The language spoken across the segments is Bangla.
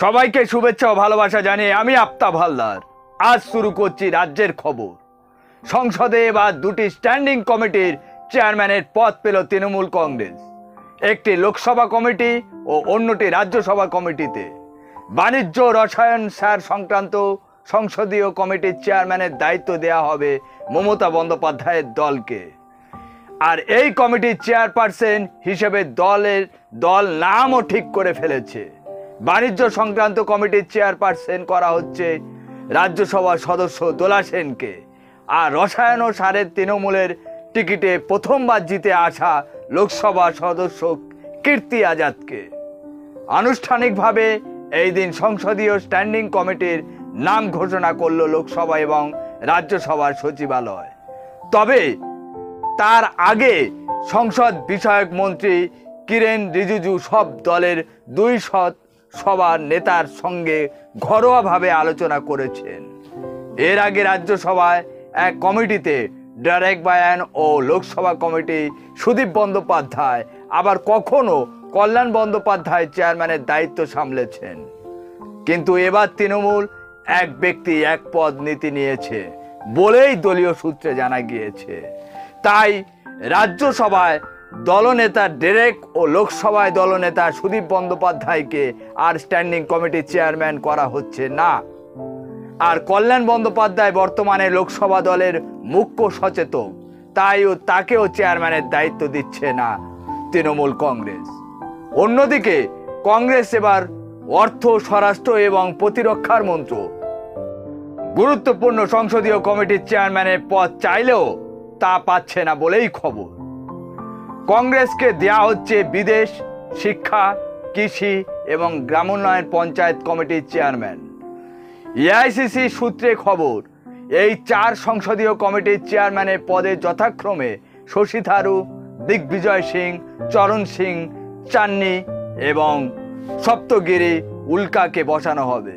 সবাইকে শুভেচ্ছা ও ভালোবাসা জানিয়ে আমি আফতাব হালদার আজ শুরু করছি রাজ্যের খবর। সংসদে এবার দুটি স্ট্যান্ডিং কমিটির চেয়ারম্যানের পদ পেল তৃণমূল কংগ্রেস। একটি লোকসভা কমিটি ও অন্যটি রাজ্যসভা কমিটিতে। বাণিজ্য রসায়ন সার সংক্রান্ত সংসদীয় কমিটির চেয়ারম্যানের দায়িত্ব দেওয়া হবে মমতা বন্দ্যোপাধ্যায়ের দলকে। আর এই কমিটির চেয়ারপারসন হিসেবে দল নামও ঠিক করে ফেলেছে। বাণিজ্য সংক্রান্ত কমিটির চেয়ারপারসন করা হচ্ছে রাজ্যসভার সদস্য দোলা সেনকে, আর রসায়ন ও সারের তৃণমূলের টিকিটে প্রথমবার জিতে আসা লোকসভা সদস্য কীর্তি আজাদকে। আনুষ্ঠানিকভাবে এই দিন সংসদীয় স্ট্যান্ডিং কমিটির নাম ঘোষণা করল লোকসভা এবং রাজ্যসভার সচিবালয়। তবে তার আগে সংসদ বিষয়ক মন্ত্রী কিরেন রিজিজু সব দলের দুই সভার নেতার সঙ্গে ঘরোয়াভাবে আলোচনা করেছেন। এর আগে রাজ্যসভায় এক কমিটিতে ডেরেক বায়ান ও লোকসভা কমিটি সুদীপ বন্দ্যোপাধ্যায়, আবার কখনো কল্যাণ বন্দ্যোপাধ্যায় চেয়ারম্যানের দায়িত্ব সামলেছেন। কিন্তু এবার তৃণমূল এক ব্যক্তি এক পদ নীতি নিয়েছে বলেই দলীয় সূত্রে জানা গিয়েছে। তাই রাজ্যসভায় দলনেতা ডেরেক ও লোকসভায় দলনেতা সুদীপ বন্দ্যোপাধ্যায়কে আর স্ট্যান্ডিং কমিটির চেয়ারম্যান করা হচ্ছে না। আর কল্যাণ বন্দ্যোপাধ্যায় বর্তমানে লোকসভা দলের মুখ্য সচেতক, তাকেও চেয়ারম্যানের দায়িত্ব দিচ্ছে না তৃণমূল কংগ্রেস। অন্যদিকে কংগ্রেস এবার অর্থ, স্বরাষ্ট্র এবং প্রতিরক্ষার মন্ত্রক গুরুত্বপূর্ণ সংসদীয় কমিটির চেয়ারম্যানের পদ চাইলেও তা পাচ্ছে না বলেই খবর। কংগ্রেসকে দেয়া হচ্ছে বিদেশ, শিক্ষা, কৃষি এবং গ্রামোন্নয়ন পঞ্চায়েত কমিটির চেয়ারম্যান। এআইসিসি সূত্রে খবর, এই চার সংসদীয় কমিটির চেয়ারম্যানের পদে যথাক্রমে শশী থারুর, দিগ্বিজয় সিং, চরণ সিং চান্নি এবং সপ্তগিরি উল্কাকে বসানো হবে।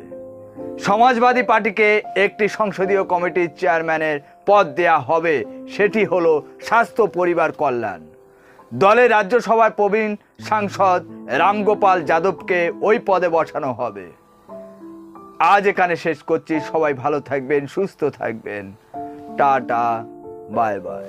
সমাজবাদী পার্টিকে একটি সংসদীয় কমিটির চেয়ারম্যানের পদ দেয়া হবে, সেটি হলো স্বাস্থ্য পরিবার কল্যাণ। দলের রাজ্যসভার প্রবীণ সাংসদ রামগোপাল যাদবকে ওই পদে বসানো হবে। আজ এখানে শেষ করছি। সবাই ভালো থাকবেন, সুস্থ থাকবেন। Tata, bye bye.